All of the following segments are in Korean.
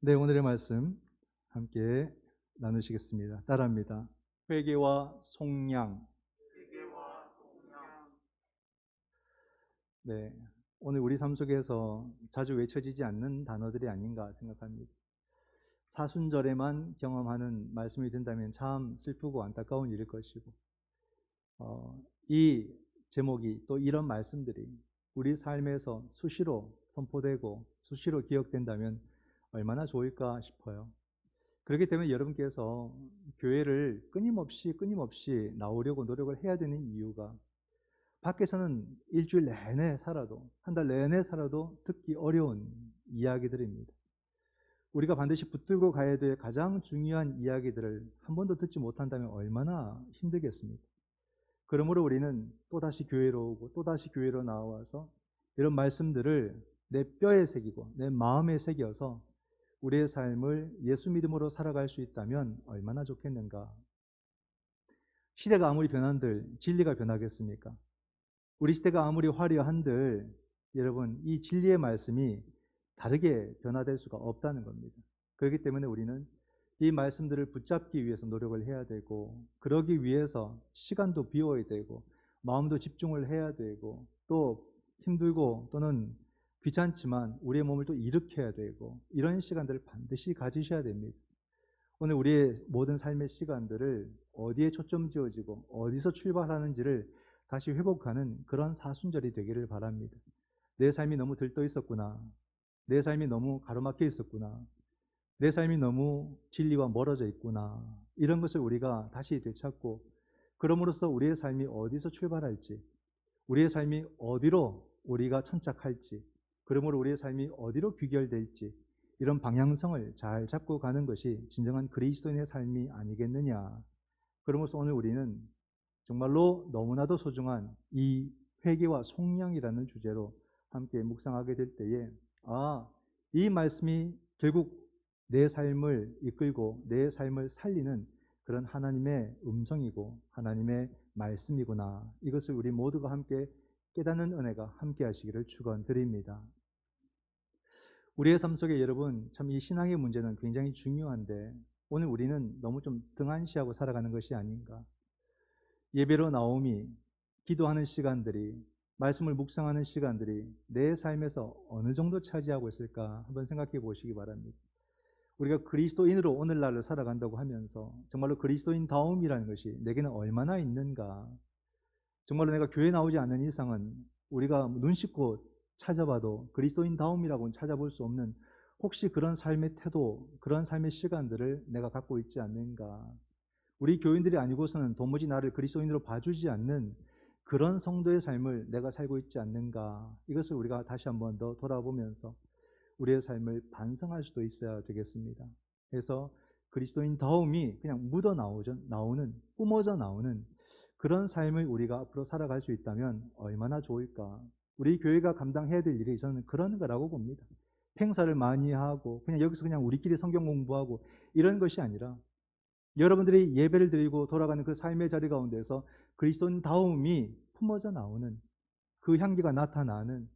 네, 오늘의 말씀 함께 나누시겠습니다. 따라합니다. 회개와 속량. 네, 오늘 우리 삶 속에서 자주 외쳐지지 않는 단어들이 아닌가 생각합니다. 사순절에만 경험하는 말씀이 된다면 참 슬프고 안타까운 일일 것이고, 이 제목이 또 이런 말씀들이 우리 삶에서 수시로 선포되고 수시로 기억된다면 얼마나 좋을까 싶어요. 그렇기 때문에 여러분께서 교회를 끊임없이 나오려고 노력을 해야 되는 이유가, 밖에서는 일주일 내내 살아도, 한 달 내내 살아도 듣기 어려운 이야기들입니다. 우리가 반드시 붙들고 가야 될 가장 중요한 이야기들을 한 번도 듣지 못한다면 얼마나 힘들겠습니까? 그러므로 우리는 또다시 교회로 오고 또다시 교회로 나와서 이런 말씀들을 내 뼈에 새기고 내 마음에 새겨서 우리의 삶을 예수 믿음으로 살아갈 수 있다면 얼마나 좋겠는가. 시대가 아무리 변한들 진리가 변하겠습니까? 우리 시대가 아무리 화려한들 여러분, 이 진리의 말씀이 다르게 변화될 수가 없다는 겁니다. 그렇기 때문에 우리는 이 말씀들을 붙잡기 위해서 노력을 해야 되고, 그러기 위해서 시간도 비워야 되고 마음도 집중을 해야 되고, 또 힘들고 또는 귀찮지만 우리의 몸을 또 일으켜야 되고, 이런 시간들을 반드시 가지셔야 됩니다. 오늘 우리의 모든 삶의 시간들을 어디에 초점 지어지고 어디서 출발하는지를 다시 회복하는 그런 사순절이 되기를 바랍니다. 내 삶이 너무 들떠 있었구나. 내 삶이 너무 가로막혀 있었구나. 내 삶이 너무 진리와 멀어져 있구나. 이런 것을 우리가 다시 되찾고, 그럼으로써 우리의 삶이 어디서 출발할지, 우리의 삶이 어디로 우리가 천착할지, 그러므로 우리의 삶이 어디로 귀결될지, 이런 방향성을 잘 잡고 가는 것이 진정한 그리스도인의 삶이 아니겠느냐. 그러면서 오늘 우리는 정말로 너무나도 소중한 이 회개와 속량이라는 주제로 함께 묵상하게 될 때에, 이 말씀이 결국 내 삶을 이끌고 내 삶을 살리는 그런 하나님의 음성이고 하나님의 말씀이구나. 이것을 우리 모두가 함께 깨닫는 은혜가 함께 하시기를 축원드립니다. 우리의 삶 속에 여러분, 참 이 신앙의 문제는 굉장히 중요한데 오늘 우리는 너무 좀 등한시하고 살아가는 것이 아닌가. 예배로 나옴이, 기도하는 시간들이, 말씀을 묵상하는 시간들이 내 삶에서 어느 정도 차지하고 있을까 한번 생각해 보시기 바랍니다. 우리가 그리스도인으로 오늘날을 살아간다고 하면서 정말로 그리스도인다움이라는 것이 내게는 얼마나 있는가. 정말로 내가 교회 나오지 않는 이상은 우리가 눈 씻고 찾아봐도 그리스도인다움이라고는 찾아볼 수 없는, 혹시 그런 삶의 태도, 그런 삶의 시간들을 내가 갖고 있지 않는가. 우리 교인들이 아니고서는 도무지 나를 그리스도인으로 봐주지 않는 그런 성도의 삶을 내가 살고 있지 않는가. 이것을 우리가 다시 한번 더 돌아보면서 우리의 삶을 반성할 수도 있어야 되겠습니다. 그래서 그리스도인다움이 그냥 나오는, 뿜어져 나오는 그런 삶을 우리가 앞으로 살아갈 수 있다면 얼마나 좋을까. 우리 교회가 감당해야 될 일이 저는 그런 거라고 봅니다. 행사를 많이 하고 그냥 여기서 그냥 우리끼리 성경 공부하고 이런 것이 아니라, 여러분들이 예배를 드리고 돌아가는 그 삶의 자리 가운데서 그리스도인다움이 품어져 나오는, 그 향기가 나타나는,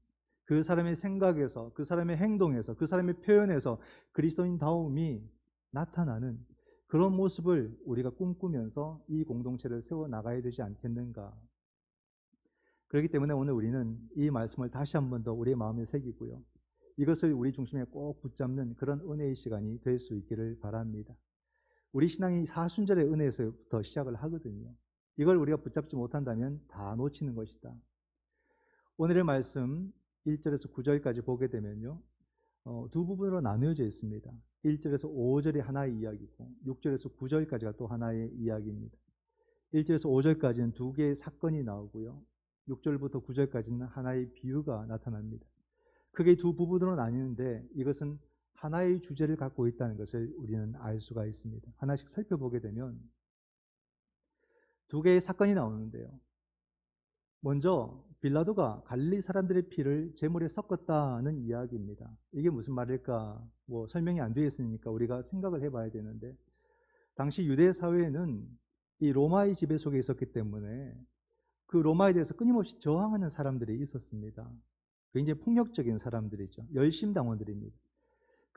그 사람의 생각에서, 그 사람의 행동에서, 그 사람의 표현에서 그리스도인다움이 나타나는 그런 모습을 우리가 꿈꾸면서 이 공동체를 세워나가야 되지 않겠는가. 그렇기 때문에 오늘 우리는 이 말씀을 다시 한 번 더 우리의 마음에 새기고요, 이것을 우리 중심에 꼭 붙잡는 그런 은혜의 시간이 될 수 있기를 바랍니다. 우리 신앙이 사순절의 은혜에서부터 시작을 하거든요. 이걸 우리가 붙잡지 못한다면 다 놓치는 것이다. 오늘의 말씀 1절에서 9절까지 보게 되면요, 두 부분으로 나누어져 있습니다. 1절에서 5절이 하나의 이야기고 6절에서 9절까지가 또 하나의 이야기입니다. 1절에서 5절까지는 두 개의 사건이 나오고요, 6절부터 9절까지는 하나의 비유가 나타납니다. 크게 두 부분으로 나뉘는데 이것은 하나의 주제를 갖고 있다는 것을 우리는 알 수가 있습니다. 하나씩 살펴보게 되면 두 개의 사건이 나오는데요, 먼저 빌라도가 갈릴리 사람들의 피를 제물에 섞었다는 이야기입니다. 이게 무슨 말일까? 설명이 안 되어 있으니까 우리가 생각을 해봐야 되는데, 당시 유대 사회에는 이 로마의 지배 속에 있었기 때문에 그 로마에 대해서 끊임없이 저항하는 사람들이 있었습니다. 굉장히 폭력적인 사람들이죠. 열심당원들입니다.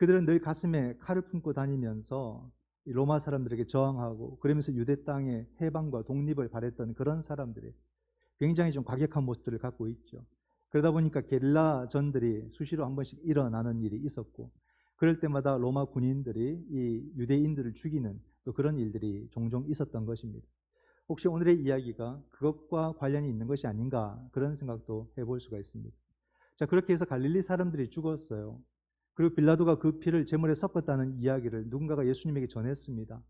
그들은 늘 가슴에 칼을 품고 다니면서 로마 사람들에게 저항하고 그러면서 유대 땅의 해방과 독립을 바랬던 그런 사람들이 굉장히 좀 과격한 모습들을 갖고 있죠. 그러다 보니까 게릴라전들이 수시로 한 번씩 일어나는 일이 있었고 그럴 때마다 로마 군인들이 이 유대인들을 죽이는 또 그런 일들이 종종 있었던 것입니다. 혹시 오늘의 이야기가 그것과 관련이 있는 것이 아닌가 그런 생각도 해볼 수가 있습니다. 자, 그렇게 해서 갈릴리 사람들이 죽었어요. 그리고 빌라도가 그 피를 제물에 섞었다는 이야기를 누군가가 예수님에게 전했습니다.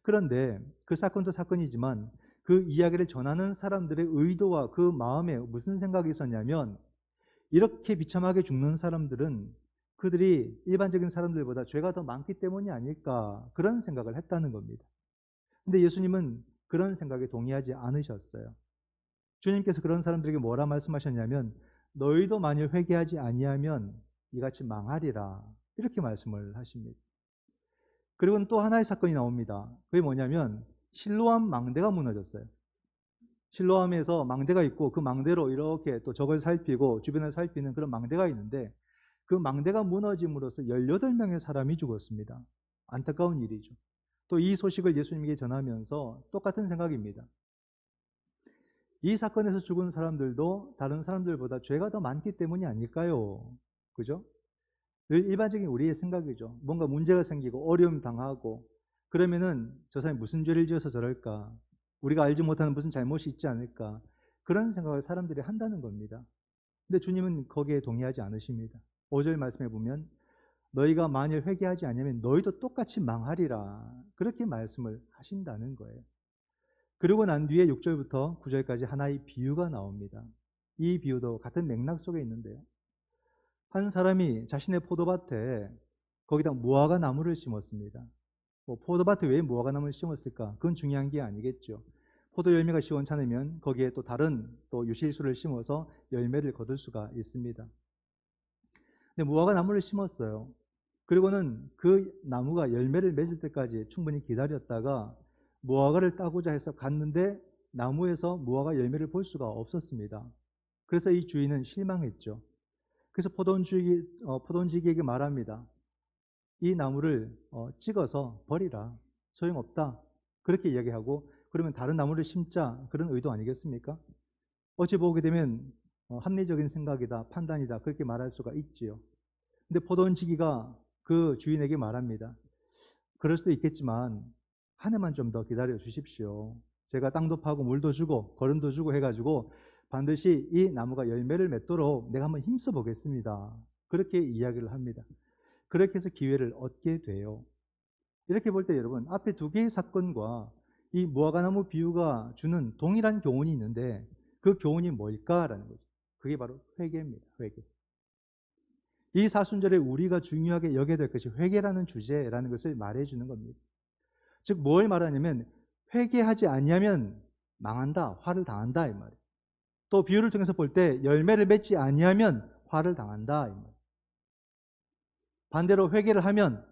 그런데 그 사건도 사건이지만 그 이야기를 전하는 사람들의 의도와 그 마음에 무슨 생각이 있었냐면 이렇게 비참하게 죽는 사람들은 그들이 일반적인 사람들보다 죄가 더 많기 때문이 아닐까 그런 생각을 했다는 겁니다. 근데 예수님은 그런 생각에 동의하지 않으셨어요. 주님께서 그런 사람들에게 뭐라 말씀하셨냐면 너희도 만일 회개하지 아니하면 이같이 망하리라 이렇게 말씀을 하십니다. 그리고 또 하나의 사건이 나옵니다. 그게 뭐냐면 실로암 망대가 무너졌어요. 실로암에서 망대가 있고 그 망대로 이렇게 또 적을 살피고 주변을 살피는 그런 망대가 있는데 그 망대가 무너짐으로써 18명의 사람이 죽었습니다. 안타까운 일이죠. 또 이 소식을 예수님에게 전하면서 똑같은 생각입니다. 이 사건에서 죽은 사람들도 다른 사람들보다 죄가 더 많기 때문이 아닐까요? 그죠? 늘 일반적인 우리의 생각이죠. 뭔가 문제가 생기고 어려움 당하고 그러면은 저 사람이 무슨 죄를 지어서 저럴까? 우리가 알지 못하는 무슨 잘못이 있지 않을까? 그런 생각을 사람들이 한다는 겁니다. 근데 주님은 거기에 동의하지 않으십니다. 5절 말씀해 보면 너희가 만일 회개하지 않으면 너희도 똑같이 망하리라. 그렇게 말씀을 하신다는 거예요. 그리고 난 뒤에 6절부터 9절까지 하나의 비유가 나옵니다. 이 비유도 같은 맥락 속에 있는데요. 한 사람이 자신의 포도밭에 거기다 무화과 나무를 심었습니다. 포도밭에 왜 무화과 나무를 심었을까? 그건 중요한 게 아니겠죠. 포도 열매가 시원찮으면 거기에 또 다른 또 유실수를 심어서 열매를 거둘 수가 있습니다. 근데 무화과 나무를 심었어요. 그리고는 그 나무가 열매를 맺을 때까지 충분히 기다렸다가 무화과를 따고자 해서 갔는데 나무에서 무화과 열매를 볼 수가 없었습니다. 그래서 이 주인은 실망했죠. 그래서 포도원지기에게 말합니다. 이 나무를 찍어서 버리라. 소용없다. 그렇게 이야기하고 그러면 다른 나무를 심자 그런 의도 아니겠습니까? 어찌 보게 되면 합리적인 생각이다, 판단이다 그렇게 말할 수가 있지요. 근데 포도원지기가 그 주인에게 말합니다. 그럴 수도 있겠지만 한 해만 좀 더 기다려 주십시오. 제가 땅도 파고 물도 주고 거름도 주고 해가지고 반드시 이 나무가 열매를 맺도록 내가 한번 힘써 보겠습니다. 그렇게 이야기를 합니다. 그렇게 해서 기회를 얻게 돼요. 이렇게 볼 때 여러분 앞에 두 개의 사건과 이 무화과나무 비유가 주는 동일한 교훈이 있는데 그 교훈이 뭘까라는 거죠. 그게 바로 회개입니다. 회개. 이 사순절에 우리가 중요하게 여겨야 될 것이 회개라는 주제라는 것을 말해주는 겁니다. 즉 뭘 말하냐면 회개하지 아니하면 망한다, 화를 당한다 이 말이에요. 또 비유를 통해서 볼 때 열매를 맺지 아니하면 화를 당한다 이 말이에요. 반대로 회개를 하면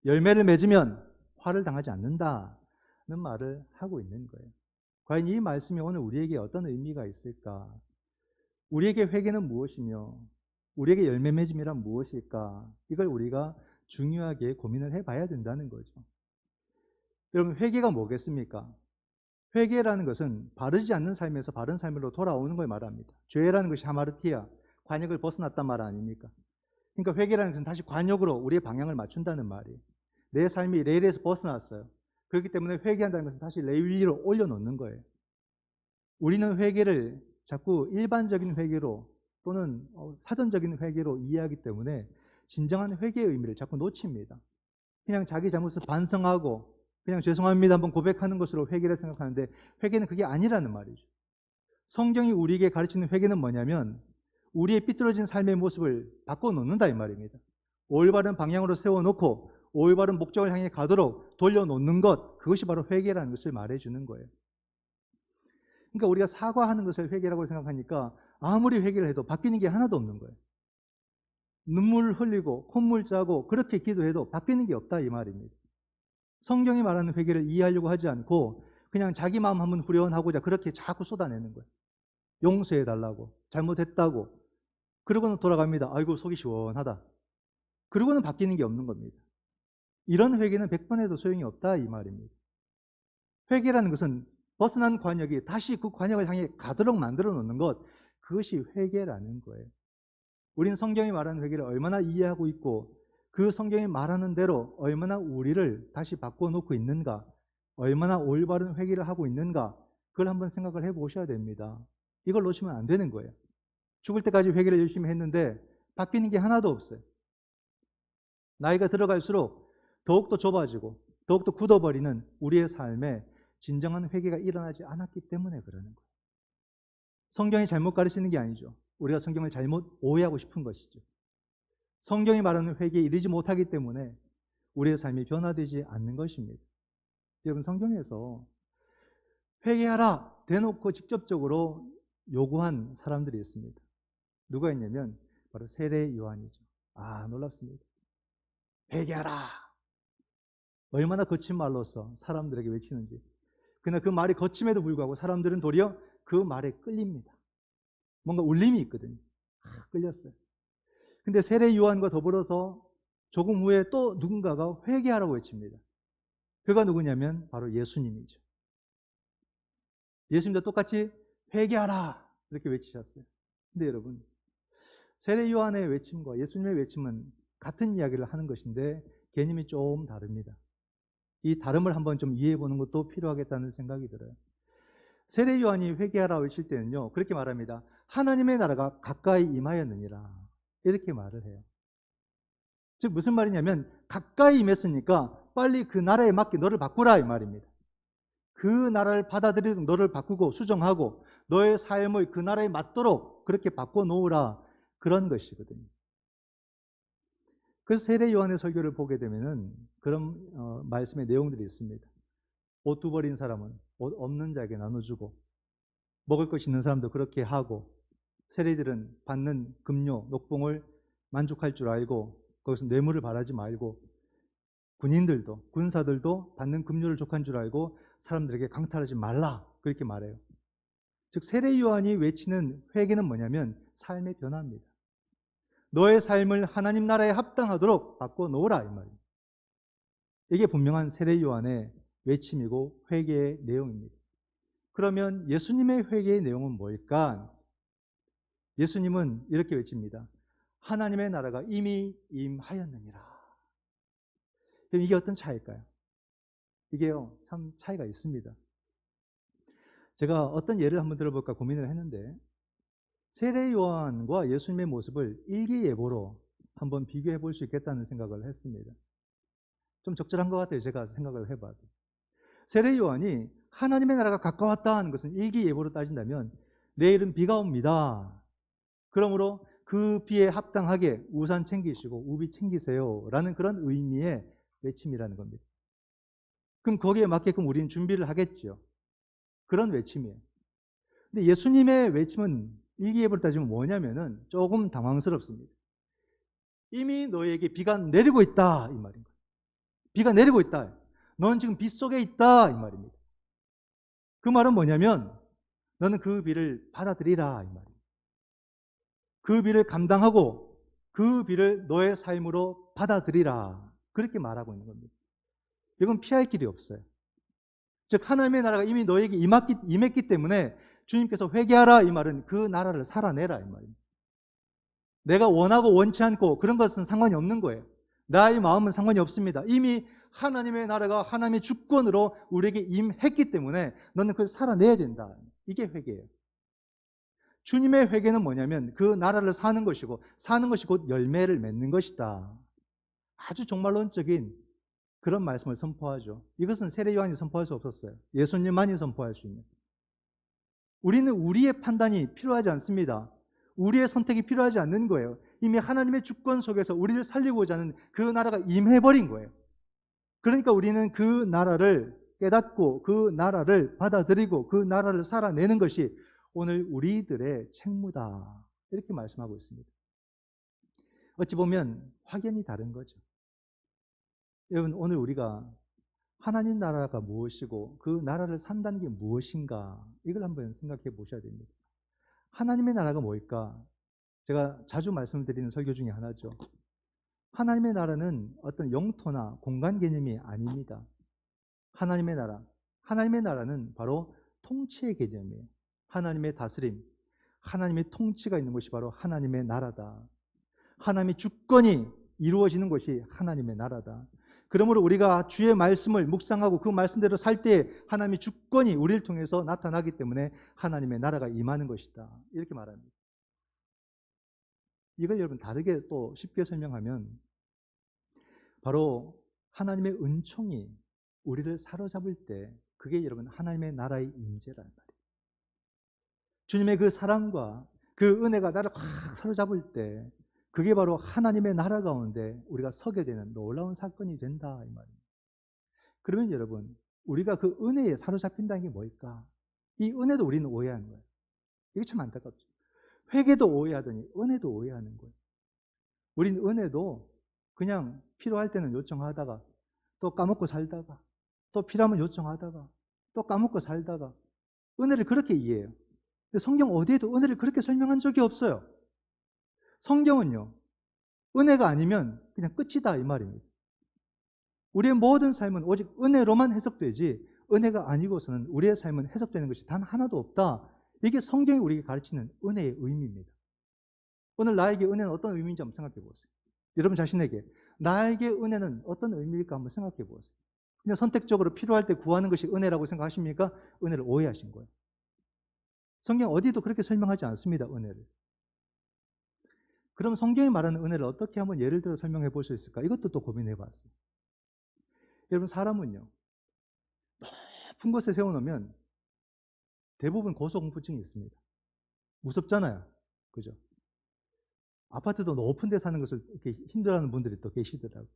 열매를 맺으면 화를 당하지 않는다는 말을 하고 있는 거예요. 과연 이 말씀이 오늘 우리에게 어떤 의미가 있을까? 우리에게 회개는 무엇이며 우리에게 열매 맺음이란 무엇일까? 이걸 우리가 중요하게 고민을 해봐야 된다는 거죠. 여러분 회개가 뭐겠습니까? 회개라는 것은 바르지 않는 삶에서 바른 삶으로 돌아오는 걸 말합니다. 죄라는 것이 하마르티아, 관역을 벗어났단 말 아닙니까? 그러니까 회개라는 것은 다시 관역으로 우리의 방향을 맞춘다는 말이에요. 내 삶이 레일에서 벗어났어요. 그렇기 때문에 회개한다는 것은 다시 레일 위로 올려놓는 거예요. 우리는 회개를 자꾸 일반적인 회개로 또는 사전적인 회개로 이해하기 때문에 진정한 회개의 의미를 자꾸 놓칩니다. 그냥 자기 잘못을 반성하고 그냥 죄송합니다 한번 고백하는 것으로 회개를 생각하는데 회개는 그게 아니라는 말이죠. 성경이 우리에게 가르치는 회개는 뭐냐면 우리의 삐뚤어진 삶의 모습을 바꿔놓는다 이 말입니다. 올바른 방향으로 세워놓고 올바른 목적을 향해 가도록 돌려놓는 것, 그것이 바로 회개라는 것을 말해주는 거예요. 그러니까 우리가 사과하는 것을 회개라고 생각하니까 아무리 회개를 해도 바뀌는 게 하나도 없는 거예요. 눈물 흘리고 콧물 짜고 그렇게 기도해도 바뀌는 게 없다 이 말입니다. 성경이 말하는 회개를 이해하려고 하지 않고 그냥 자기 마음 한번 후련하고자 그렇게 자꾸 쏟아내는 거예요. 용서해달라고, 잘못했다고. 그러고는 돌아갑니다. 아이고 속이 시원하다. 그러고는 바뀌는 게 없는 겁니다. 이런 회개는 100번 해도 소용이 없다 이 말입니다. 회개라는 것은 벗어난 관역이 다시 그 관역을 향해 가도록 만들어 놓는 것, 그것이 회개라는 거예요. 우리는 성경이 말하는 회개를 얼마나 이해하고 있고 그 성경이 말하는 대로 얼마나 우리를 다시 바꿔놓고 있는가, 얼마나 올바른 회개를 하고 있는가, 그걸 한번 생각을 해보셔야 됩니다. 이걸 놓치면 안 되는 거예요. 죽을 때까지 회개를 열심히 했는데 바뀌는 게 하나도 없어요. 나이가 들어갈수록 더욱더 좁아지고 더욱더 굳어버리는 우리의 삶에 진정한 회개가 일어나지 않았기 때문에 그러는 거예요. 성경이 잘못 가르치는 게 아니죠. 우리가 성경을 잘못 오해하고 싶은 것이죠. 성경이 말하는 회개에 이르지 못하기 때문에 우리의 삶이 변화되지 않는 것입니다. 여러분, 성경에서 회개하라 대놓고 직접적으로 요구한 사람들이 있습니다. 누가 있냐면 바로 세례 요한이죠. 아, 놀랍습니다. 회개하라. 얼마나 거친 말로써 사람들에게 외치는지. 그러나 그 말이 거침에도 불구하고 사람들은 도리어 그 말에 끌립니다. 뭔가 울림이 있거든요. 끌렸어요. 근데 세례 요한과 더불어서 조금 후에 또 누군가가 회개하라고 외칩니다. 그가 누구냐면 바로 예수님이죠. 예수님도 똑같이 회개하라 이렇게 외치셨어요. 근데 여러분, 세례 요한의 외침과 예수님의 외침은 같은 이야기를 하는 것인데 개념이 좀 다릅니다. 이 다름을 한번 좀 이해해 보는 것도 필요하겠다는 생각이 들어요. 세례 요한이 회개하라 외칠 때는요, 그렇게 말합니다. 하나님의 나라가 가까이 임하였느니라 이렇게 말을 해요. 즉 무슨 말이냐면 가까이 임했으니까 빨리 그 나라에 맞게 너를 바꾸라 이 말입니다. 그 나라를 받아들이도록 너를 바꾸고 수정하고 너의 삶을 그 나라에 맞도록 그렇게 바꿔놓으라, 그런 것이거든요. 그래서 세례 요한의 설교를 보게 되면은 그런 말씀의 내용들이 있습니다. 옷 두 벌인 사람은 옷 없는 자에게 나눠주고, 먹을 것 있는 사람도 그렇게 하고, 세리들은 받는 금료, 녹봉을 만족할 줄 알고 거기서 뇌물을 바라지 말고, 군인들도 군사들도 받는 금료를 족한 줄 알고 사람들에게 강탈하지 말라, 그렇게 말해요. 즉 세례 요한이 외치는 회개는 뭐냐면 삶의 변화입니다. 너의 삶을 하나님 나라에 합당하도록 바꿔놓으라 이 말입니다. 이게 분명한 세례 요한의 외침이고 회개의 내용입니다. 그러면 예수님의 회개의 내용은 뭘까? 예수님은 이렇게 외칩니다. 하나님의 나라가 이미 임하였느니라. 그럼 이게 어떤 차이일까요? 이게요, 참 차이가 있습니다. 제가 어떤 예를 한번 들어볼까 고민을 했는데, 세례 요한과 예수님의 모습을 일기예보로 한번 비교해 볼 수 있겠다는 생각을 했습니다. 좀 적절한 것 같아요, 제가 생각을 해봐도. 세례 요한이 하나님의 나라가 가까웠다 하는 것은 일기예보로 따진다면 내일은 비가 옵니다. 그러므로 그 비에 합당하게 우산 챙기시고 우비 챙기세요 라는 그런 의미의 외침이라는 겁니다. 그럼 거기에 맞게끔 우리는 준비를 하겠죠. 그런 외침이에요. 근데 예수님의 외침은 일기예보를 따지면 뭐냐면은 조금 당황스럽습니다. 이미 너에게 비가 내리고 있다 이 말인 거예요. 비가 내리고 있다. 넌 지금 비 속에 있다 이 말입니다. 그 말은 뭐냐면 너는 그 비를 받아들이라 이 말입니다. 그 비를 감당하고 그 비를 너의 삶으로 받아들이라, 그렇게 말하고 있는 겁니다. 이건 피할 길이 없어요. 즉 하나님의 나라가 이미 너에게 임했기 때문에 주님께서 회개하라 이 말은 그 나라를 살아내라 이 말입니다. 내가 원하고 원치 않고 그런 것은 상관이 없는 거예요. 나의 마음은 상관이 없습니다. 이미 하나님의 나라가 하나님의 주권으로 우리에게 임했기 때문에 너는 그걸 살아내야 된다. 이게 회개예요. 주님의 회개는 뭐냐면 그 나라를 사는 것이고 사는 것이 곧 열매를 맺는 것이다. 아주 종말론적인 그런 말씀을 선포하죠. 이것은 세례 요한이 선포할 수 없었어요. 예수님만이 선포할 수 있는. 우리는 우리의 판단이 필요하지 않습니다. 우리의 선택이 필요하지 않는 거예요. 이미 하나님의 주권 속에서 우리를 살리고자 하는 그 나라가 임해버린 거예요. 그러니까 우리는 그 나라를 깨닫고 그 나라를 받아들이고 그 나라를 살아내는 것이 오늘 우리들의 책무다, 이렇게 말씀하고 있습니다. 어찌 보면 확연히 다른 거죠. 여러분, 오늘 우리가 하나님 나라가 무엇이고 그 나라를 산다는 게 무엇인가, 이걸 한번 생각해 보셔야 됩니다. 하나님의 나라가 뭘까? 제가 자주 말씀드리는 설교 중에 하나죠. 하나님의 나라는 어떤 영토나 공간 개념이 아닙니다. 하나님의 나라는 바로 통치의 개념이에요. 하나님의 다스림, 하나님의 통치가 있는 것이 바로 하나님의 나라다. 하나님의 주권이 이루어지는 것이 하나님의 나라다. 그러므로 우리가 주의 말씀을 묵상하고 그 말씀대로 살 때 하나님의 주권이 우리를 통해서 나타나기 때문에 하나님의 나라가 임하는 것이다. 이렇게 말합니다. 이걸 여러분 다르게 또 쉽게 설명하면 바로 하나님의 은총이 우리를 사로잡을 때 그게 여러분 하나님의 나라의 임재란 말이에요. 주님의 그 사랑과 그 은혜가 나를 확 사로잡을 때 그게 바로 하나님의 나라 가운데 우리가 서게 되는 놀라운 사건이 된다 이 말입니다. 그러면 여러분 우리가 그 은혜에 사로잡힌다는 게 뭘까? 이 은혜도 우리는 오해하는 거예요. 이게 참 안타깝죠. 회개도 오해하더니 은혜도 오해하는 거예요. 우린 은혜도 그냥 필요할 때는 요청하다가 또 까먹고 살다가 또 필요하면 요청하다가 또 까먹고 살다가 은혜를 그렇게 이해해요. 근데 성경 어디에도 은혜를 그렇게 설명한 적이 없어요. 성경은요, 은혜가 아니면 그냥 끝이다 이 말입니다. 우리의 모든 삶은 오직 은혜로만 해석되지 은혜가 아니고서는 우리의 삶은 해석되는 것이 단 하나도 없다. 이게 성경이 우리에게 가르치는 은혜의 의미입니다. 오늘 나에게 은혜는 어떤 의미인지 한번 생각해 보세요. 여러분 자신에게 나에게 은혜는 어떤 의미일까 한번 생각해 보세요. 그냥 선택적으로 필요할 때 구하는 것이 은혜라고 생각하십니까? 은혜를 오해하신 거예요. 성경 어디도 그렇게 설명하지 않습니다. 은혜를. 그럼 성경이 말하는 은혜를 어떻게 한번 예를 들어 설명해 볼 수 있을까? 이것도 또 고민해 봤어요. 여러분 사람은요, 높은 곳에 세워놓으면 대부분 고소공포증이 있습니다. 무섭잖아요. 그죠? 아파트도 높은 데 사는 것을 이렇게 힘들어하는 분들이 또 계시더라고요.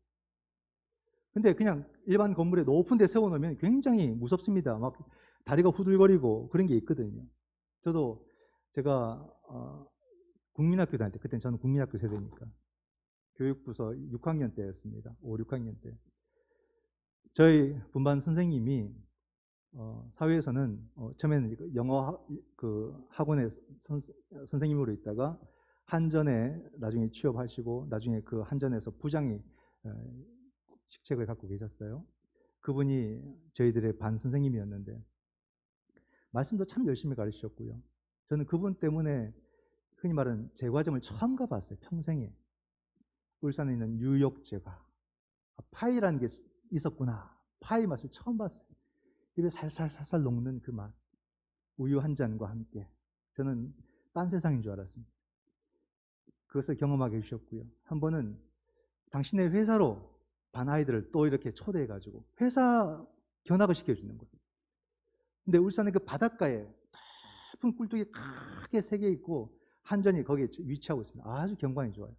근데 그냥 일반 건물에 높은 데 세워놓으면 굉장히 무섭습니다. 막 다리가 후들거리고 그런 게 있거든요. 저도 제가 국민학교 다닐 때, 그때는 저는 국민학교 세대니까 교육부서 6학년 때였습니다. 5, 6학년 때. 저희 분반 선생님이 사회에서는 처음에는 영어 학원에 선생님으로 있다가 한전에 나중에 취업하시고 나중에 그 한전에서 부장이 직책을 갖고 계셨어요. 그분이 저희들의 반 선생님이었는데 말씀도 참 열심히 가르치셨고요. 저는 그분 때문에 흔히 말하는 제과점을 처음 가봤어요. 평생에. 울산에 있는 뉴욕 제과. 파이라는 게 있었구나. 파이 맛을 처음 봤어요. 입에 살살살살 녹는 그 맛. 우유 한 잔과 함께. 저는 딴 세상인 줄 알았습니다. 그것을 경험하게 해주셨고요. 한 번은 당신의 회사로 반 아이들을 또 이렇게 초대해가지고 회사 견학을 시켜주는 거예요. 근데 울산의 그 바닷가에 높은 꿀뚝이 크게 세 개 있고 한전이 거기에 위치하고 있습니다. 아주 경관이 좋아요.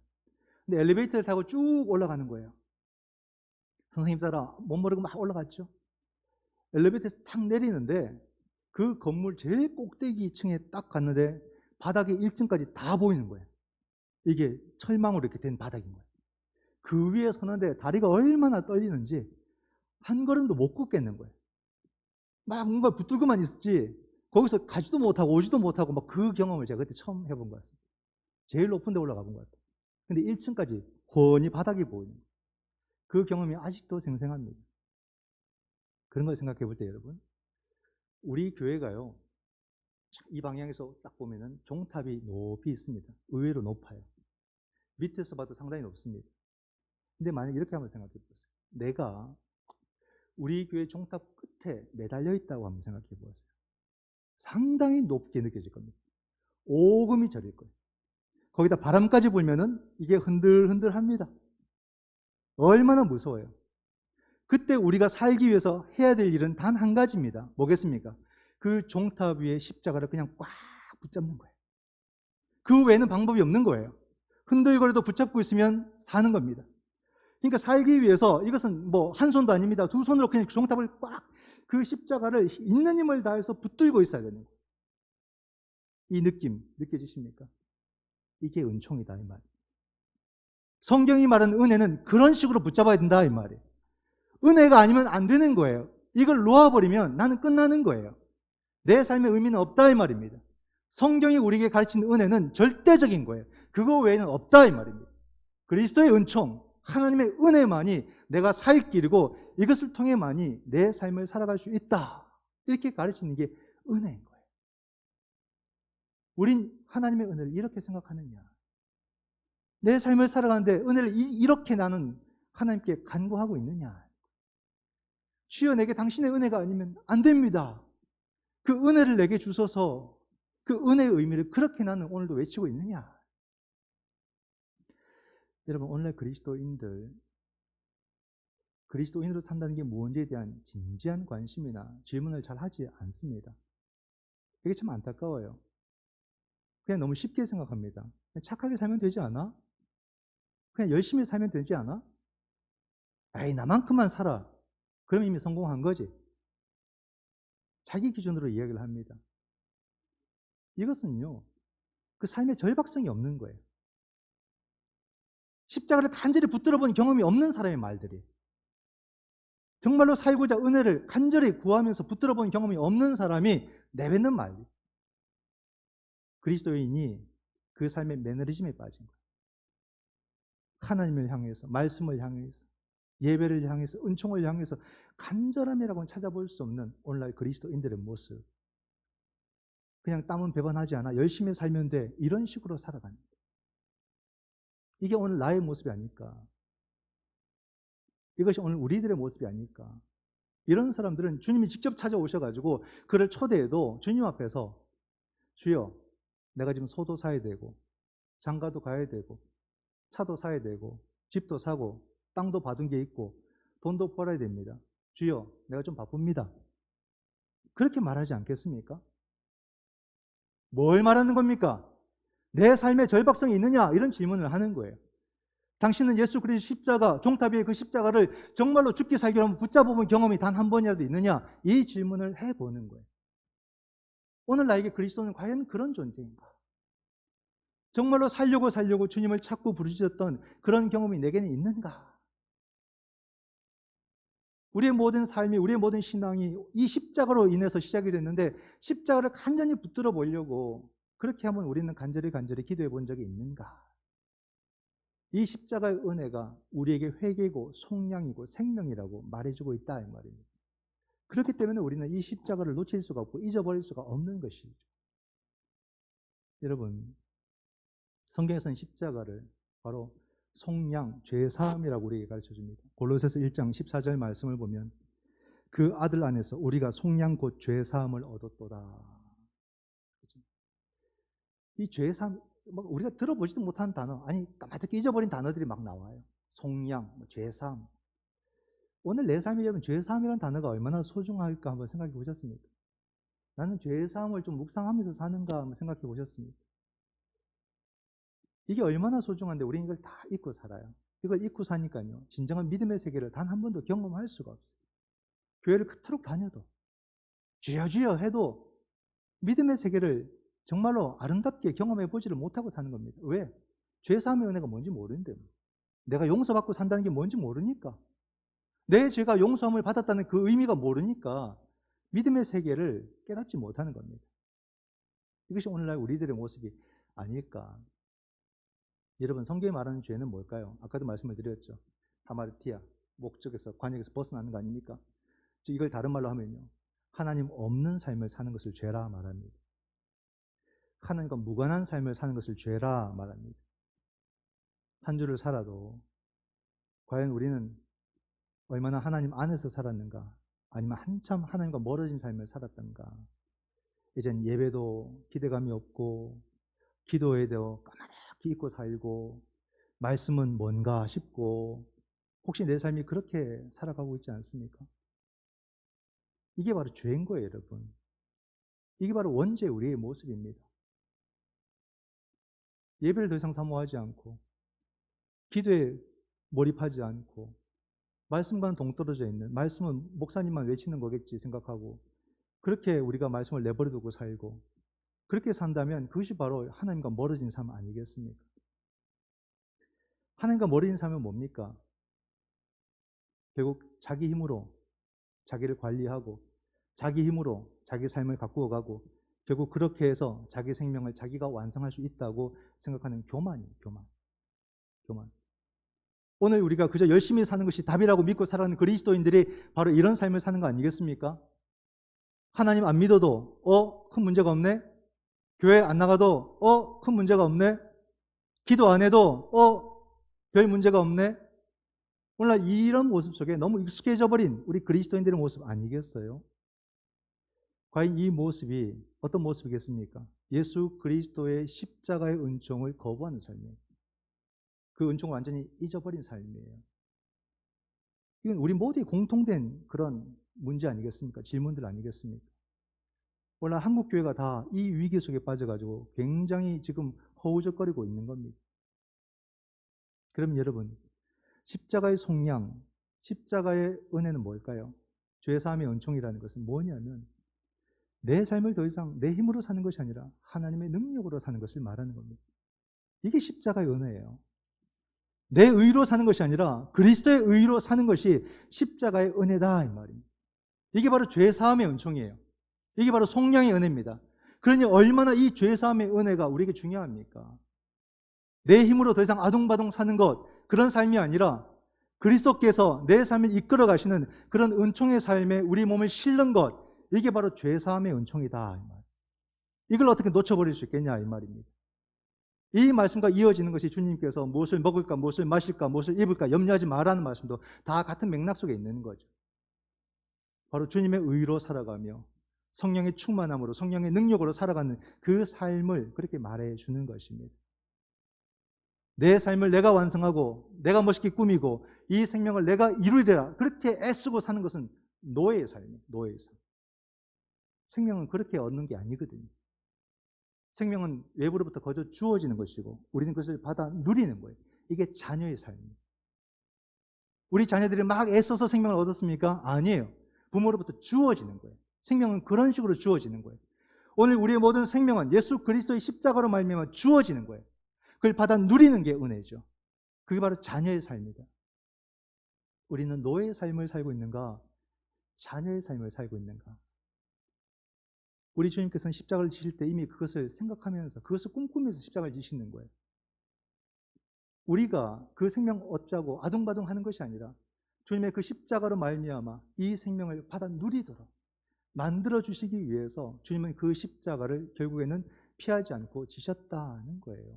근데 엘리베이터를 타고 쭉 올라가는 거예요. 선생님 따라 못 모르고 막 올라갔죠. 엘리베이터에서 탁 내리는데 그 건물 제일 꼭대기 층에 딱 갔는데 바닥이 1층까지 다 보이는 거예요. 이게 철망으로 이렇게 된 바닥인 거예요. 그 위에 서는데 다리가 얼마나 떨리는지 한 걸음도 못 걷겠는 거예요. 막 뭔가 붙들고만 있었지 거기서 가지도 못하고 오지도 못하고 막 그 경험을 제가 그때 처음 해본 것 같습니다. 제일 높은 데 올라가 본 것 같아요. 근데 1층까지 훤히 바닥이 보이는 거예요. 그 경험이 아직도 생생합니다. 그런 걸 생각해 볼 때 여러분, 우리 교회가요, 이 방향에서 딱 보면은 종탑이 높이 있습니다. 의외로 높아요. 밑에서 봐도 상당히 높습니다. 근데 만약 이렇게 한번 생각해 보세요. 내가 우리 교회 종탑 끝에 매달려 있다고 한번 생각해 보세요. 상당히 높게 느껴질 겁니다. 오금이 저릴 거예요. 거기다 바람까지 불면은 이게 흔들흔들합니다. 얼마나 무서워요. 그때 우리가 살기 위해서 해야 될 일은 단 한 가지입니다. 뭐겠습니까? 그 종탑 위에 십자가를 그냥 꽉 붙잡는 거예요. 그 외에는 방법이 없는 거예요. 흔들거려도 붙잡고 있으면 사는 겁니다. 그러니까 살기 위해서 이것은 뭐 한 손도 아닙니다. 두 손으로 그냥 종탑을 꽉 그 십자가를 있는 힘을 다해서 붙들고 있어야 되는 거예요. 이 느낌 느껴지십니까? 이게 은총이다 이 말이에요. 성경이 말하는 은혜는 그런 식으로 붙잡아야 된다 이 말이에요. 은혜가 아니면 안 되는 거예요. 이걸 놓아버리면 나는 끝나는 거예요. 내 삶의 의미는 없다 이 말입니다. 성경이 우리에게 가르치는 은혜는 절대적인 거예요. 그거 외에는 없다 이 말입니다. 그리스도의 은총, 하나님의 은혜만이 내가 살 길이고 이것을 통해만이 내 삶을 살아갈 수 있다. 이렇게 가르치는 게 은혜인 거예요. 우린 하나님의 은혜를 이렇게 생각하느냐? 내 삶을 살아가는데 은혜를 이렇게 나는 하나님께 간구하고 있느냐? 주여 내게 당신의 은혜가 아니면 안 됩니다. 그 은혜를 내게 주소서. 그 은혜의 의미를 그렇게 나는 오늘도 외치고 있느냐? 여러분, 오늘날 그리스도인으로 산다는 게 무엇인지에 대한 진지한 관심이나 질문을 잘 하지 않습니다. 이게 참 안타까워요. 그냥 너무 쉽게 생각합니다. 그냥 착하게 살면 되지 않아? 그냥 열심히 살면 되지 않아? 에이, 나만큼만 살아. 그럼 이미 성공한 거지. 자기 기준으로 이야기를 합니다. 이것은요, 그 삶의 절박성이 없는 거예요. 십자가를 간절히 붙들어 본 경험이 없는 사람의 말들이, 정말로 살고자 은혜를 간절히 구하면서 붙들어 본 경험이 없는 사람이 내뱉는 말들. 그리스도인이 그 삶의 매너리즘에 빠진 거예요. 하나님을 향해서, 말씀을 향해서, 예배를 향해서, 은총을 향해서 간절함이라고는 찾아볼 수 없는 오늘날 그리스도인들의 모습. 그냥 땀은 배반하지 않아 열심히 살면 돼, 이런 식으로 살아가는 거예요. 이게 오늘 나의 모습이 아닐까? 이것이 오늘 우리들의 모습이 아닐까? 이런 사람들은 주님이 직접 찾아오셔가지고 그를 초대해도 주님 앞에서 주여, 내가 지금 소도 사야 되고 장가도 가야 되고 차도 사야 되고 집도 사고 땅도 받은 게 있고 돈도 벌어야 됩니다. 주여, 내가 좀 바쁩니다. 그렇게 말하지 않겠습니까? 뭘 말하는 겁니까? 내 삶의 절박성이 있느냐? 이런 질문을 하는 거예요. 당신은 예수 그리스도 십자가, 종탑 위에 그 십자가를 정말로 죽기 살기로 한번 붙잡아본 경험이 단 한 번이라도 있느냐? 이 질문을 해보는 거예요. 오늘 나에게 그리스도는 과연 그런 존재인가? 정말로 살려고 주님을 찾고 부르짖었던 그런 경험이 내게는 있는가? 우리의 모든 삶이, 우리의 모든 신앙이 이 십자가로 인해서 시작이 됐는데 십자가를 간절히 붙들어 보려고 그렇게 하면 우리는 간절히 기도해 본 적이 있는가? 이 십자가의 은혜가 우리에게 회개고 속량이고 생명이라고 말해주고 있다, 이 말입니다. 그렇기 때문에 우리는 이 십자가를 놓칠 수가 없고 잊어버릴 수가 없는 것이죠. 여러분, 성경에서는 십자가를 바로 속량, 죄사함이라고 우리에게 가르쳐줍니다. 골로새서 1장 14절 말씀을 보면 그 아들 안에서 우리가 속량 곧 죄사함을 얻었도다. 이 죄사함, 우리가 들어보지도 못한 단어, 아니 까마득히 잊어버린 단어들이 막 나와요. 속량, 죄사함. 오늘 내 삶에 여러분 죄사함이라는 단어가 얼마나 소중할까 한번 생각해 보셨습니까? 나는 죄사함을 좀 묵상하면서 사는가 한번 생각해 보셨습니까? 이게 얼마나 소중한데 우리는 이걸 다 잊고 살아요. 이걸 잊고 사니까요, 진정한 믿음의 세계를 단 한 번도 경험할 수가 없어요. 교회를 그토록 다녀도 주여 주여 해도 믿음의 세계를 정말로 아름답게 경험해 보지를 못하고 사는 겁니다. 왜? 죄사함의 은혜가 뭔지 모르는데, 내가 용서받고 산다는 게 뭔지 모르니까, 내 죄가 용서함을 받았다는 그 의미가 모르니까 믿음의 세계를 깨닫지 못하는 겁니다. 이것이 오늘날 우리들의 모습이 아닐까. 여러분, 성경이 말하는 죄는 뭘까요? 아까도 말씀을 드렸죠. 하마르티아, 목적에서, 관역에서 벗어나는 거 아닙니까? 즉 이걸 다른 말로 하면요, 하나님 없는 삶을 사는 것을 죄라 말합니다. 하나님과 무관한 삶을 사는 것을 죄라 말합니다. 한 주를 살아도 과연 우리는 얼마나 하나님 안에서 살았는가, 아니면 한참 하나님과 멀어진 삶을 살았던가. 이젠 예배도 기대감이 없고 기도에도 까마득히 잊고 살고 말씀은 뭔가 싶고, 혹시 내 삶이 그렇게 살아가고 있지 않습니까? 이게 바로 죄인 거예요, 여러분. 이게 바로 원죄 우리의 모습입니다. 예배를 더 이상 사모하지 않고 기도에 몰입하지 않고 말씀과는 동떨어져 있는, 말씀은 목사님만 외치는 거겠지 생각하고 그렇게 우리가 말씀을 내버려 두고 살고, 그렇게 산다면 그것이 바로 하나님과 멀어진 삶 아니겠습니까? 하나님과 멀어진 삶은 뭡니까? 결국 자기 힘으로 자기를 관리하고 자기 힘으로 자기 삶을 가꾸어가고 결국 그렇게 해서 자기 생명을 자기가 완성할 수 있다고 생각하는 교만이에요. 교만. 오늘 우리가 그저 열심히 사는 것이 답이라고 믿고 살아가는 그리스도인들이 바로 이런 삶을 사는 거 아니겠습니까? 하나님 안 믿어도 큰 문제가 없네. 교회 안 나가도 큰 문제가 없네. 기도 안 해도 별 문제가 없네. 오늘날 이런 모습 속에 너무 익숙해져 버린 우리 그리스도인들의 모습 아니겠어요? 과연 이 모습이 어떤 모습이겠습니까? 예수 그리스도의 십자가의 은총을 거부하는 삶이에요. 그 은총을 완전히 잊어버린 삶이에요. 이건 우리 모두의 공통된 그런 문제 아니겠습니까? 질문들 아니겠습니까? 오늘 한국 교회가 다 이 위기 속에 빠져가지고 굉장히 지금 허우적거리고 있는 겁니다. 그럼 여러분, 십자가의 속량, 십자가의 은혜는 뭘까요? 죄사함의 은총이라는 것은 뭐냐면 내 삶을 더 이상 내 힘으로 사는 것이 아니라 하나님의 능력으로 사는 것을 말하는 겁니다. 이게 십자가의 은혜예요. 내 의로 사는 것이 아니라 그리스도의 의로 사는 것이 십자가의 은혜다 이 말입니다. 이게 바로 죄사함의 은총이에요. 이게 바로 속량의 은혜입니다. 그러니 얼마나 이 죄사함의 은혜가 우리에게 중요합니까? 내 힘으로 더 이상 아둥바둥 사는 것, 그런 삶이 아니라 그리스도께서 내 삶을 이끌어 가시는 그런 은총의 삶에 우리 몸을 실는 것, 이게 바로 죄사함의 은총이다 이 말. 이걸 어떻게 놓쳐버릴 수 있겠냐 이 말입니다. 이 말씀과 이어지는 것이 주님께서 무엇을 먹을까, 무엇을 마실까, 무엇을 입을까 염려하지 말라는 말씀도 다 같은 맥락 속에 있는 거죠. 바로 주님의 의로 살아가며 성령의 충만함으로, 성령의 능력으로 살아가는 그 삶을 그렇게 말해주는 것입니다. 내 삶을 내가 완성하고 내가 멋있게 꾸미고 이 생명을 내가 이루리라 그렇게 애쓰고 사는 것은 노예의 삶이에요. 노예의 삶. 생명은 그렇게 얻는 게 아니거든요. 생명은 외부로부터 거저 주어지는 것이고 우리는 그것을 받아 누리는 거예요. 이게 자녀의 삶입니다. 우리 자녀들이 막 애써서 생명을 얻었습니까? 아니에요. 부모로부터 주어지는 거예요. 생명은 그런 식으로 주어지는 거예요. 오늘 우리의 모든 생명은 예수 그리스도의 십자가로 말미암아 주어지는 거예요. 그걸 받아 누리는 게 은혜죠. 그게 바로 자녀의 삶이다. 우리는 노예의 삶을 살고 있는가? 자녀의 삶을 살고 있는가? 우리 주님께서는 십자가를 지실 때 이미 그것을 생각하면서 그것을 꿈꾸면서 십자가를 지시는 거예요. 우리가 그 생명 얻자고 아둥바둥 하는 것이 아니라 주님의 그 십자가로 말미암아 이 생명을 받아 누리도록 만들어 주시기 위해서 주님은 그 십자가를 결국에는 피하지 않고 지셨다는 거예요.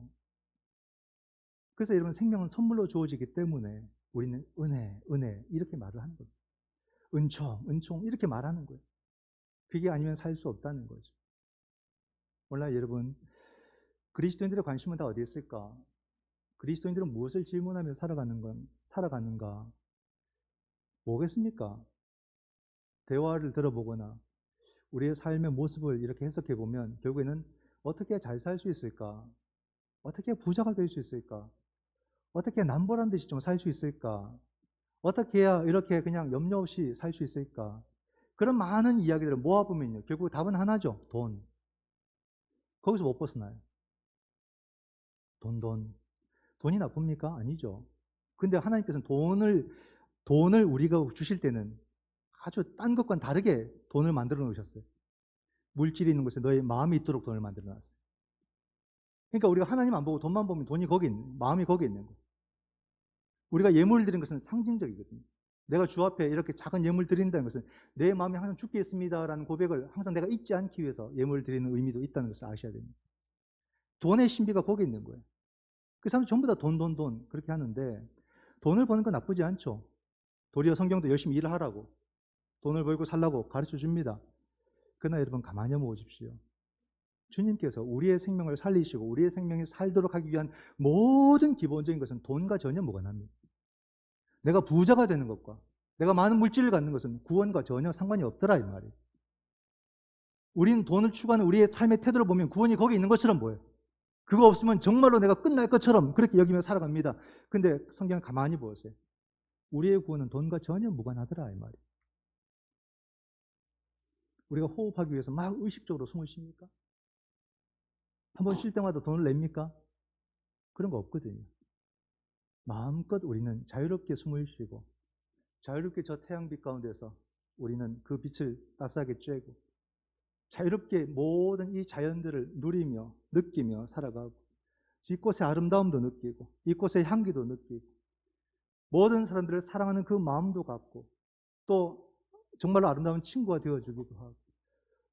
그래서 여러분 생명은 선물로 주어지기 때문에 우리는 은혜 이렇게 말을 하는 거예요. 은총 이렇게 말하는 거예요. 그게 아니면 살 수 없다는 거죠. 오늘날 여러분 그리스도인들의 관심은 다 어디에 있을까? 그리스도인들은 무엇을 질문하며 살아가는가? 뭐겠습니까? 대화를 들어보거나 우리의 삶의 모습을 이렇게 해석해 보면 결국에는 어떻게 잘 살 수 있을까? 어떻게 부자가 될 수 있을까? 어떻게 남보란 듯이 좀 살 수 있을까? 어떻게 해야 이렇게 그냥 염려 없이 살 수 있을까? 그런 많은 이야기들을 모아보면요. 결국 답은 하나죠. 돈. 거기서 못 벗어나요. 돈이 나쁩니까? 아니죠. 근데 하나님께서는 돈을 우리가 주실 때는 아주 딴 것과는 다르게 돈을 만들어 놓으셨어요. 물질이 있는 곳에 너의 마음이 있도록 돈을 만들어 놨어요. 그러니까 우리가 하나님 안 보고 돈만 보면 돈이 마음이 거기 있는 거예요. 우리가 예물을 드리는 것은 상징적이거든요. 내가 주 앞에 이렇게 작은 예물 드린다는 것은 내 마음이 항상 주께 있습니다라는 고백을 항상 내가 잊지 않기 위해서 예물을 드리는 의미도 있다는 것을 아셔야 됩니다. 돈의 신비가 거기 있는 거예요. 그 사람들 전부 다 돈 그렇게 하는데 돈을 버는 건 나쁘지 않죠. 도리어 성경도 열심히 일을 하라고 돈을 벌고 살라고 가르쳐 줍니다. 그러나 여러분 가만히 보십시오. 주님께서 우리의 생명을 살리시고 우리의 생명이 살도록 하기 위한 모든 기본적인 것은 돈과 전혀 무관합니다. 내가 부자가 되는 것과 내가 많은 물질을 갖는 것은 구원과 전혀 상관이 없더라 이 말이에요. 우리는 돈을 추구하는 우리의 삶의 태도를 보면 구원이 거기 있는 것처럼 보여요. 그거 없으면 정말로 내가 끝날 것처럼 그렇게 여기며 살아갑니다. 근데 성경을 가만히 보세요. 우리의 구원은 돈과 전혀 무관하더라 이 말이에요. 우리가 호흡하기 위해서 막 의식적으로 숨을 쉽니까? 한번 쉴 때마다 돈을 냅니까? 그런 거 없거든요. 마음껏 우리는 자유롭게 숨을 쉬고 자유롭게 저 태양빛 가운데서 우리는 그 빛을 따스하게 쬐고 자유롭게 모든 이 자연들을 누리며 느끼며 살아가고 이꽃의 아름다움도 느끼고 이꽃의 향기도 느끼고 모든 사람들을 사랑하는 그 마음도 갖고 또 정말로 아름다운 친구가 되어주기도 하고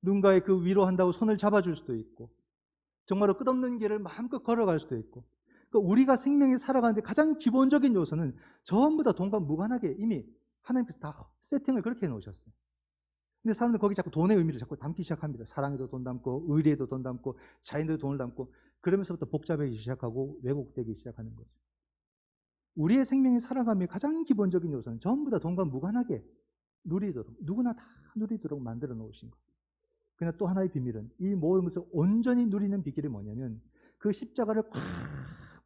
누군가의 그 위로한다고 손을 잡아줄 수도 있고 정말로 끝없는 길을 마음껏 걸어갈 수도 있고 그러니까 우리가 생명이 살아가는데 가장 기본적인 요소는 전부 다 돈과 무관하게 이미 하나님께서 다 세팅을 그렇게 해놓으셨어요. 근데 사람들 거기 자꾸 돈의 의미를 자꾸 담기 시작합니다. 사랑에도 돈 담고 의리에도 돈 담고 자인에도 돈을 담고 그러면서부터 복잡해지기 시작하고 왜곡되기 시작하는 거죠. 우리의 생명이 살아감의 가장 기본적인 요소는 전부 다 돈과 무관하게 누리도록 누구나 다 누리도록 만들어 놓으신 거예요. 그러나 또 하나의 비밀은 이 모든 것을 온전히 누리는 비결이 뭐냐면 그 십자가를 꽉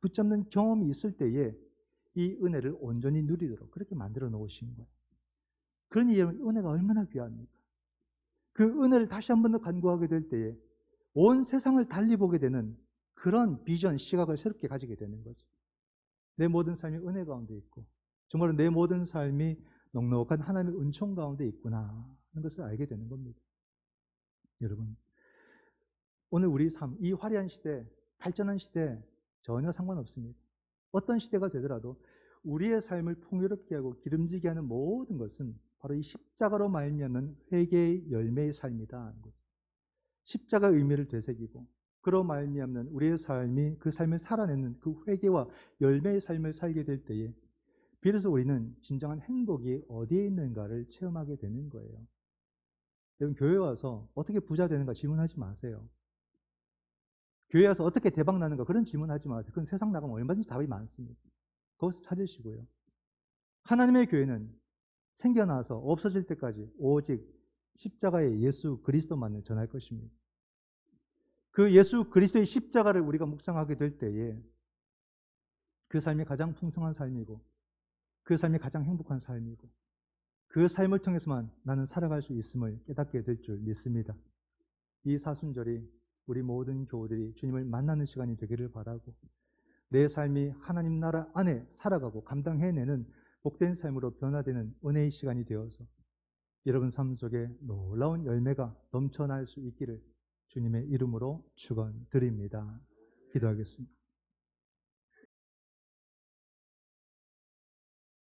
붙잡는 경험이 있을 때에 이 은혜를 온전히 누리도록 그렇게 만들어 놓으신 거예요. 그러니 여러분 은혜가 얼마나 귀합니까? 그 은혜를 다시 한 번 더 간구하게 될 때에 온 세상을 달리 보게 되는 그런 비전, 시각을 새롭게 가지게 되는 거죠. 내 모든 삶이 은혜 가운데 있고 정말로 내 모든 삶이 넉넉한 하나님의 은총 가운데 있구나 하는 것을 알게 되는 겁니다. 여러분 오늘 우리 삶, 이 화려한 시대, 발전한 시대 전혀 상관없습니다. 어떤 시대가 되더라도 우리의 삶을 풍요롭게 하고 기름지게 하는 모든 것은 바로 이 십자가로 말미암는 회개의 열매의 삶이다 하는 거죠. 십자가의 의미를 되새기고 그로 말미암는 우리의 삶이 그 삶을 살아내는 그 회개와 열매의 삶을 살게 될 때에 비로소 우리는 진정한 행복이 어디에 있는가를 체험하게 되는 거예요. 여러분 교회 와서 어떻게 부자 되는가 질문하지 마세요. 교회 와서 어떻게 대박 나는가 그런 질문하지 마세요. 그건 세상 나가면 얼마든지 답이 많습니다. 거기서 찾으시고요. 하나님의 교회는 생겨나서 없어질 때까지 오직 십자가의 예수 그리스도만을 전할 것입니다. 그 예수 그리스도의 십자가를 우리가 묵상하게 될 때에 그 삶이 가장 풍성한 삶이고 그 삶이 가장 행복한 삶이고 그 삶을 통해서만 나는 살아갈 수 있음을 깨닫게 될 줄 믿습니다. 이 사순절이 우리 모든 교우들이 주님을 만나는 시간이 되기를 바라고 내 삶이 하나님 나라 안에 살아가고 감당해내는 복된 삶으로 변화되는 은혜의 시간이 되어서 여러분 삶 속에 놀라운 열매가 넘쳐날 수 있기를 주님의 이름으로 축원드립니다. 기도하겠습니다.